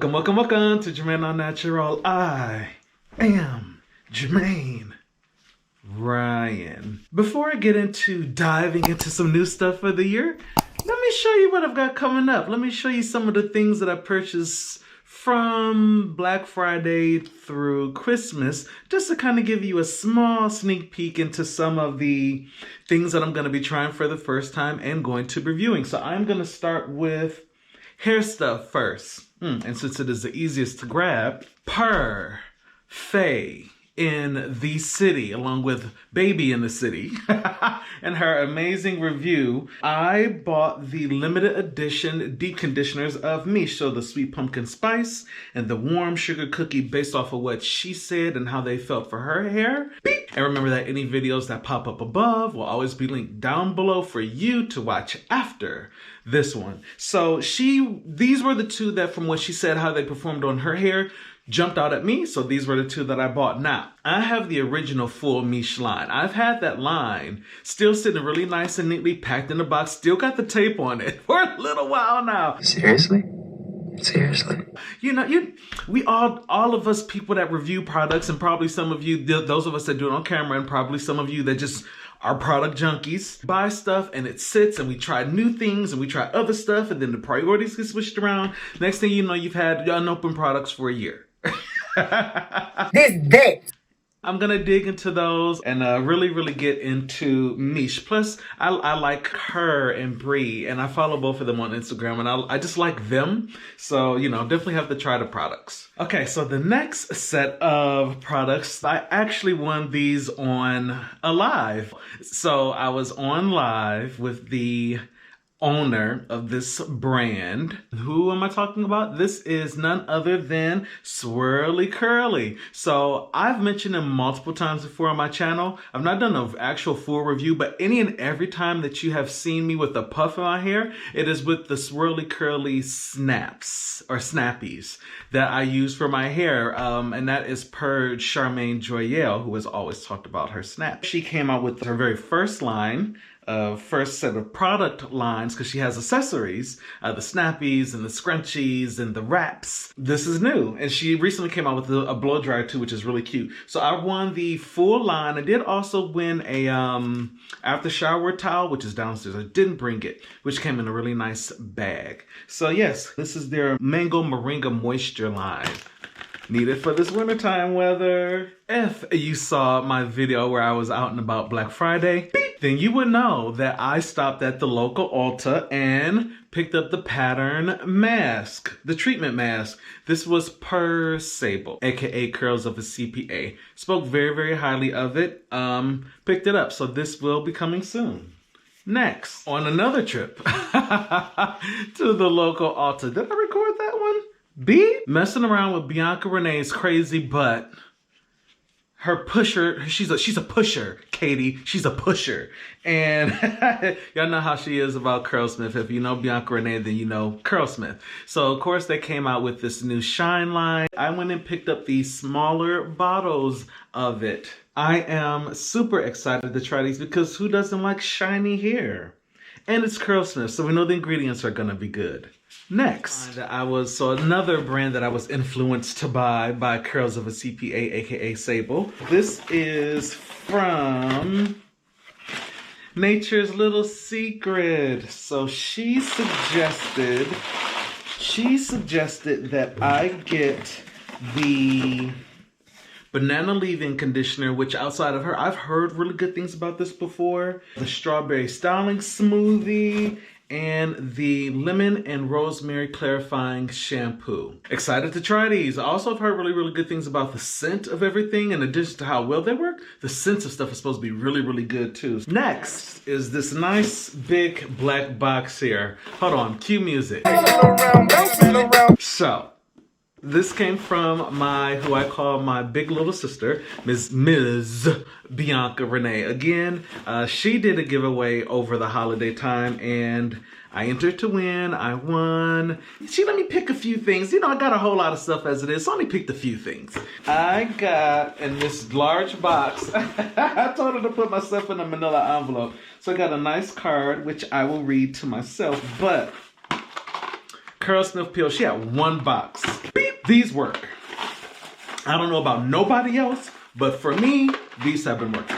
Welcome to JermaineAuNatural. I am Jermaine Ryan. Before I get into diving into some new stuff for the year, let me show you what I've got coming up. Let me show you some of the things that I purchased from Black Friday through Christmas, just to kind of give you a small sneak peek into some of the things that I'm going to be trying for the first time and going to be reviewing. So I'm going to start with hair stuff first. And since it is the easiest to grab, Per Faye in the City, along with Baby in the City, and her amazing review, I bought the limited edition deep conditioners of Mish. So the sweet pumpkin spice and the warm sugar cookie, based off of what she said and how they felt for her hair. Beep. And remember that any videos that pop up above will always be linked down below for you to watch after this one. So these were the two that, from what she said, how they performed on her hair, jumped out at me. So these were the two that I bought. Now, I have the original full Mish line. I've had that line still sitting really nice and neatly packed in a box. Still got the tape on it for a little while now. Seriously? You know, we all of us people that review products, and probably some of you, those of us that do it on camera, and probably some of you that just are product junkies, buy stuff and it sits, and we try new things and we try other stuff, and then the priorities get switched around. Next thing you know, you've had unopened products for a year. I'm gonna dig into those and really get into Mish. Plus, I like her and Bree, and I follow both of them on Instagram, and I just like them. So, you know, definitely have to try the products. Okay, so the next set of products, I actually won these on a live. So I was on live with the owner of this brand. Who am I talking about? This is none other than Swirly Curly. So I've mentioned him multiple times before on my channel. I've not done an actual full review, but any and every time that you have seen me with a puff in my hair, it is with the Swirly Curly snaps or snappies that I use for my hair. And that is per JermaineAuNatural, who has always talked about her snap. She came out with her very first line, first set of product lines, because she has accessories, the snappies and the scrunchies and the wraps. This is new, and she recently came out with a blow dryer too, which is really cute. So I won the full line. I did also win a after shower towel, which is downstairs. I didn't bring it, which came in a really nice bag. So yes, this is their Mango Moringa Moisture line. Needed for this wintertime weather. If you saw my video where I was out and about Black Friday, beep, then you would know that I stopped at the local Ulta and picked up the pattern mask, the treatment mask. This was per Sable, aka Curls of a CPA. Spoke very highly of it. Picked it up, so this will be coming soon. Next, on another trip to the local Ulta. Did I record that one? B? Messing around with Bianca Renee's crazy butt. Her pusher, she's a pusher, Katie. She's a pusher. And y'all know how she is about Curlsmith. If you know Bianca Renee, then you know Curlsmith. So, of course, they came out with this new Shine line. I went and picked up these smaller bottles of it. I am super excited to try these because who doesn't like shiny hair? And it's Curlsmith, so we know the ingredients are gonna be good. Next, another brand that I was influenced to buy by Curls of a CPA, aka Sable. This is from Nature's Little Secret. So she suggested that I get the banana leave-in conditioner, which outside of her, I've heard really good things about this before. The strawberry styling smoothie and the lemon and rosemary clarifying shampoo. Excited to try these. I also have heard really good things about the scent of everything. In addition to how well they work, the scent of stuff is supposed to be really good too. Next is this nice big black box here. Hold on, cue music. So, this came from who I call my big little sister, Ms. Bianca Renee. Again, she did a giveaway over the holiday time, and I entered to win. I won. She let me pick a few things. You know, I got a whole lot of stuff as it is, so I only picked a few things. I got, in this large box, I told her to put my stuff in a manila envelope. So I got a nice card, which I will read to myself, but Curl Sniff Peel. She had one box. Beep. These work. I don't know about nobody else, but for me, these have been working.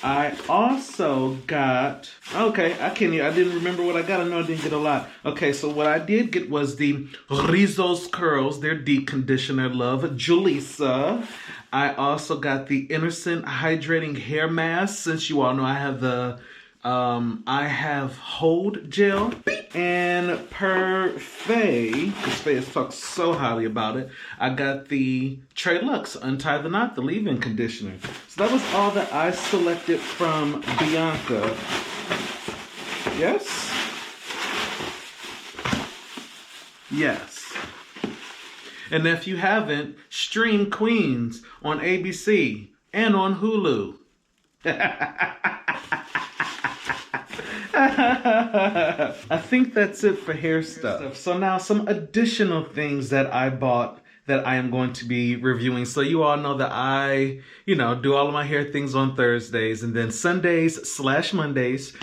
I also got, okay, I didn't remember what I got. I know I didn't get a lot. Okay, so what I did get was the Rizos Curls, their deep conditioner, love, Julissa. I also got the Innocent Hydrating Hair Mask, since you all know I have the, I have Hold Gel. And per Faye, because Faye has talked so highly about it, I got the Trey Lux Untie the Knot, the leave-in conditioner. So that was all that I selected from Bianca. Yes? Yes. And if you haven't, stream Queens on ABC and on Hulu. I think that's it for hair stuff. So now some additional things that I bought that I am going to be reviewing. So you all know that I, do all of my hair things on Thursdays, and then Sundays/Mondays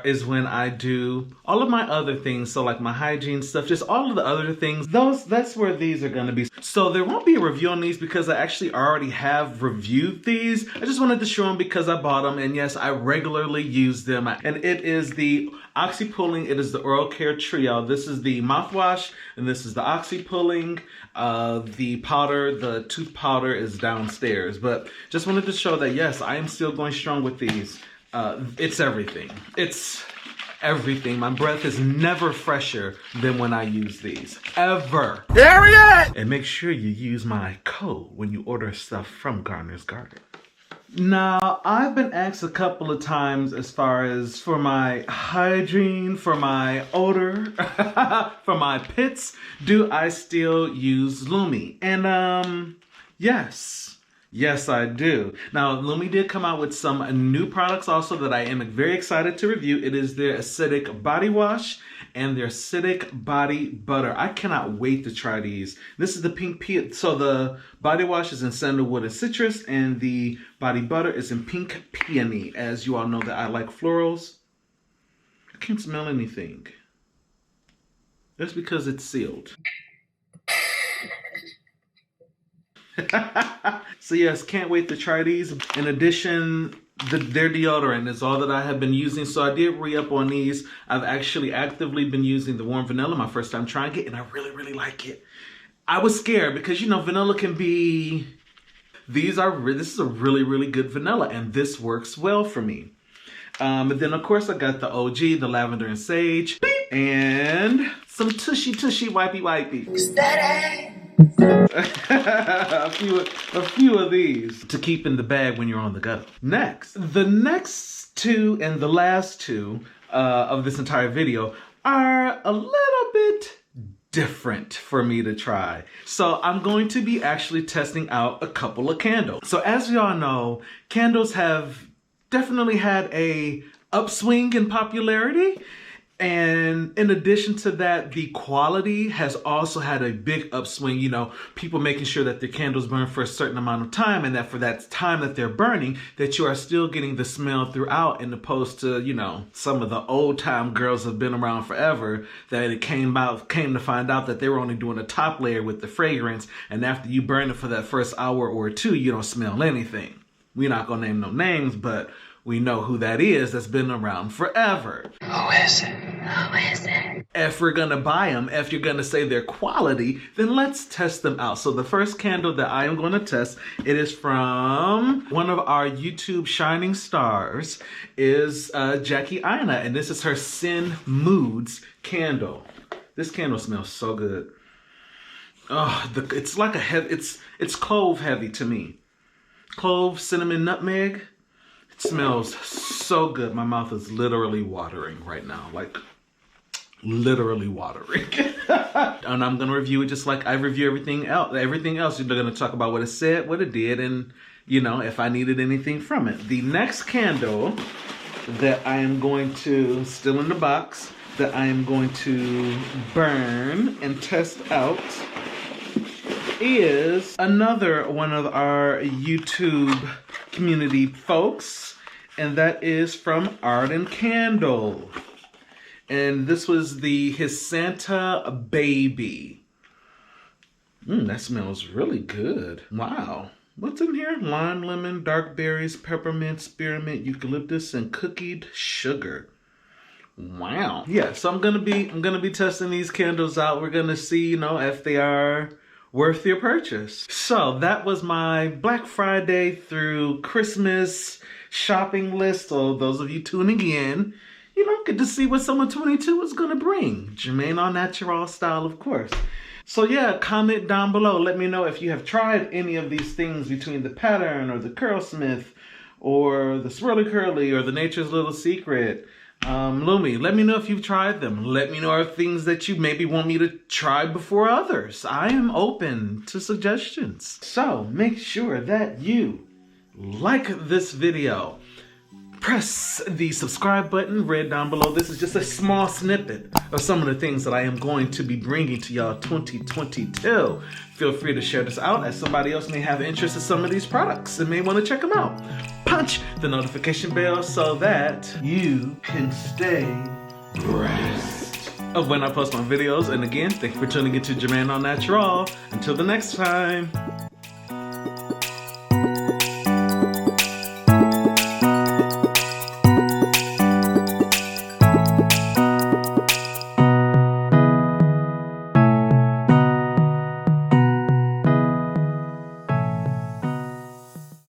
is when I do all of my other things. So like my hygiene stuff, just all of the other things. That's where these are gonna be. So there won't be a review on these because I actually already have reviewed these. I just wanted to show them because I bought them, and yes, I regularly use them. And it is the Oxy Pulling. It is the Oral Care Trio. This is the mouthwash, and this is the Oxy Pulling. The powder, the tooth powder is downstairs, but just wanted to show that yes, I am still going strong with these. It's everything. It's everything. My breath is never fresher than when I use these. Ever. Period! And make sure you use my code when you order stuff from Gardener's Garden. Now, I've been asked a couple of times as far as for my hygiene, for my odor, for my pits, do I still use Lumi? And yes. Yes, I do. Now, Lumi did come out with some new products also that I am very excited to review. It is their Acidic Body Wash and their Acidic Body Butter. I cannot wait to try these. This is the pink peony. So the body wash is in sandalwood and citrus, and the body butter is in pink peony. As you all know that I like florals. I can't smell anything. That's because it's sealed. So yes, can't wait to try these. In addition, their deodorant is all that I have been using. So I did re-up on these. I've actually actively been using the warm vanilla, my first time trying it, and I really, really like it. I was scared because, vanilla can be... This is a really, really good vanilla, and this works well for me. But then, of course, I got the OG, the lavender and sage, and some tushy wipey. Steady. a few of these to keep in the bag when you're on the go. The next two and the last two of this entire video are a little bit different for me to try. So I'm going to be actually testing out a couple of candles. So as y'all know, candles have definitely had a upswing in popularity. And in addition to that, the quality has also had a big upswing. People making sure that their candles burn for a certain amount of time, and that for that time that they're burning, that you are still getting the smell throughout, and opposed to, some of the old time girls have been around forever, that it came to find out that they were only doing a top layer with the fragrance, and after you burn it for that first hour or two, you don't smell anything. We're not gonna name no names, but we know who that is that's been around forever. Who is it? If we're gonna buy them, if you're gonna say they're quality, then let's test them out. So the first candle that I am gonna test, it is from one of our YouTube shining stars, is Jackie Aina, and this is her Sin Moods candle. This candle smells so good. Oh, it's like it's clove heavy to me. Clove, cinnamon, nutmeg. Smells so good. My mouth is literally watering right now, like literally watering. And I'm gonna review it just like I review everything else. You're gonna talk about what it said, what it did, and if I needed anything from it. The next candle that I am going to, still in the box, that I am going to burn and test out is another one of our YouTube community folks, and that is from Arden Candle. And this was his Santa Baby. That smells really good. Wow. What's in here? Lime, lemon, dark berries, peppermint, spearmint, eucalyptus, and cookied sugar. Wow. Yeah, so I'm gonna be testing these candles out. We're gonna see, if they are worth your purchase. So that was my Black Friday through Christmas shopping list. So those of you tuning in, get to see what summer 22 is gonna bring. JermaineAuNatural style, of course. So yeah, comment down below. Let me know if you have tried any of these things between the Pattern or the Curlsmith or the Swirly Curly or the Nature's Little Secret. Lumi, let me know if you've tried them. Let me know if things that you maybe want me to try before others. I am open to suggestions. So make sure that you like this video. Press the subscribe button red down below. This is just a small snippet of some of the things that I am going to be bringing to y'all 2022. Feel free to share this out as somebody else may have interest in some of these products and may want to check them out. Punch the notification bell so that you can stay abreast of when I post my videos. And again, thank you for tuning into JermaineAuNatural. Until the next time.